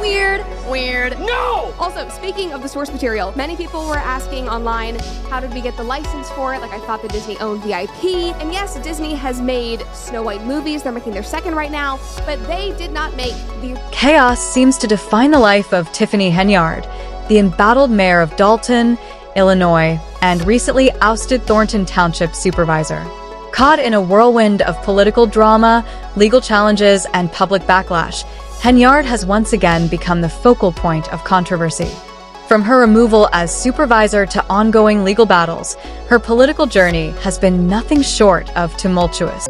Weird. Weird. No! Also, speaking of the source material, many people were asking online, how did we get the license for it? Like, I thought that Disney owned the IP. And yes, Disney has made Snow White movies. They're making their second right now, but they did not make the... Chaos seems to define the life of Tiffany Henyard, the embattled mayor of Dalton, Illinois, and recently ousted Thornton Township supervisor. Caught in a whirlwind of political drama, legal challenges, and public backlash, Henyard has once again become the focal point of controversy. From her removal as supervisor to ongoing legal battles, her political journey has been nothing short of tumultuous.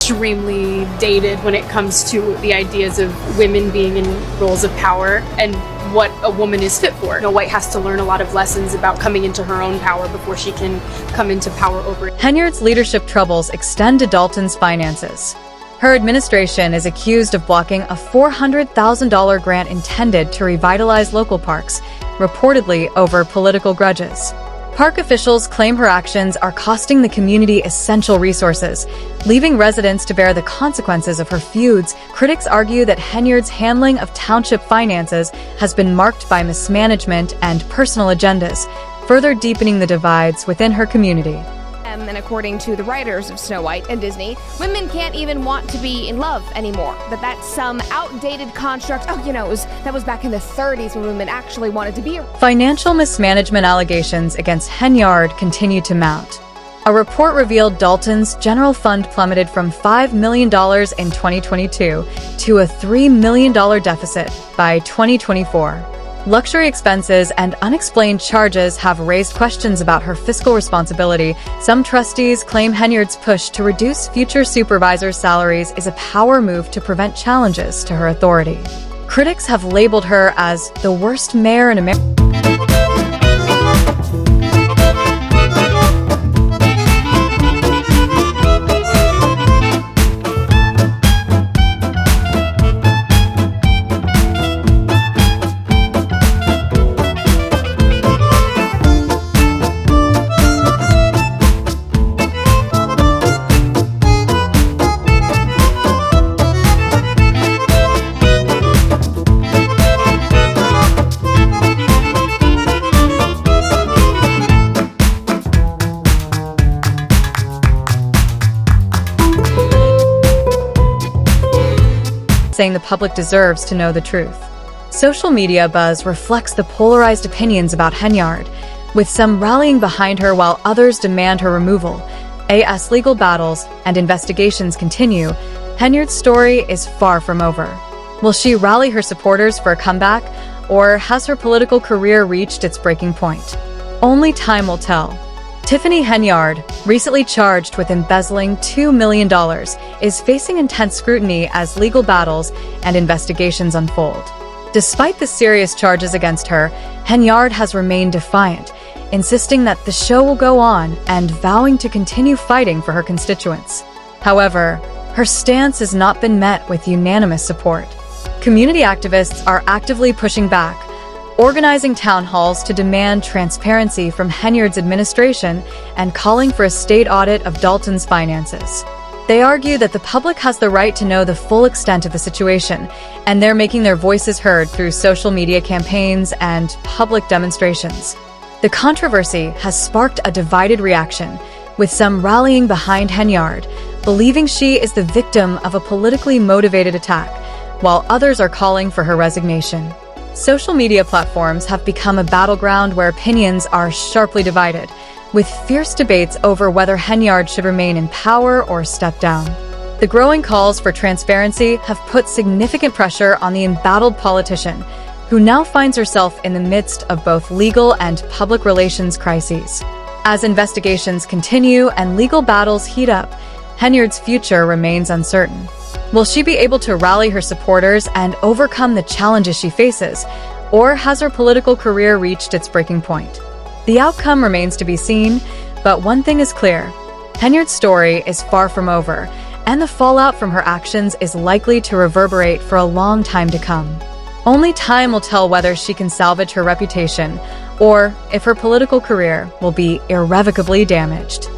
extremely dated when it comes to the ideas of women being in roles of power and what a woman is fit for. White has to learn a lot of lessons about coming into her own power before she can come into power over it. Henyard's leadership troubles extend to Dalton's finances. Her administration is accused of blocking a $400,000 grant intended to revitalize local parks, reportedly over political grudges. Park officials claim her actions are costing the community essential resources, leaving residents to bear the consequences of her feuds. Critics argue that Henyard's handling of township finances has been marked by mismanagement and personal agendas, further deepening the divides within her community. And according to the writers of Snow White and Disney, women can't even want to be in love anymore. That's some outdated construct. That was back in the 30s when women actually wanted to be. Financial mismanagement allegations against Henyard continue to mount. A report revealed Dalton's general fund plummeted from $5 million in 2022 to a $3 million deficit by 2024. Luxury expenses and unexplained charges have raised questions about her fiscal responsibility. Some trustees claim Henyard's push to reduce future supervisors' salaries is a power move to prevent challenges to her authority. Critics have labeled her as the worst mayor in America. Saying the public deserves to know the truth. Social media buzz reflects the polarized opinions about Henyard, with some rallying behind her while others demand her removal. As legal battles and investigations continue, Henyard's story is far from over. Will she rally her supporters for a comeback, or has her political career reached its breaking point? Only time will tell. Tiffany Henyard, recently charged with embezzling $2 million, is facing intense scrutiny as legal battles and investigations unfold. Despite the serious charges against her, Henyard has remained defiant, insisting that the show will go on and vowing to continue fighting for her constituents. However, her stance has not been met with unanimous support. Community activists are actively pushing back, organizing town halls to demand transparency from Henyard's administration and calling for a state audit of Dalton's finances. They argue that the public has the right to know the full extent of the situation, and they're making their voices heard through social media campaigns and public demonstrations. The controversy has sparked a divided reaction, with some rallying behind Henyard, believing she is the victim of a politically motivated attack, while others are calling for her resignation. Social media platforms have become a battleground where opinions are sharply divided, with fierce debates over whether Henyard should remain in power or step down. The growing calls for transparency have put significant pressure on the embattled politician, who now finds herself in the midst of both legal and public relations crises. As investigations continue and legal battles heat up, Henyard's future remains uncertain. Will she be able to rally her supporters and overcome the challenges she faces, or has her political career reached its breaking point? The outcome remains to be seen, but one thing is clear: Henyard's story is far from over, and the fallout from her actions is likely to reverberate for a long time to come. Only time will tell whether she can salvage her reputation, or if her political career will be irrevocably damaged.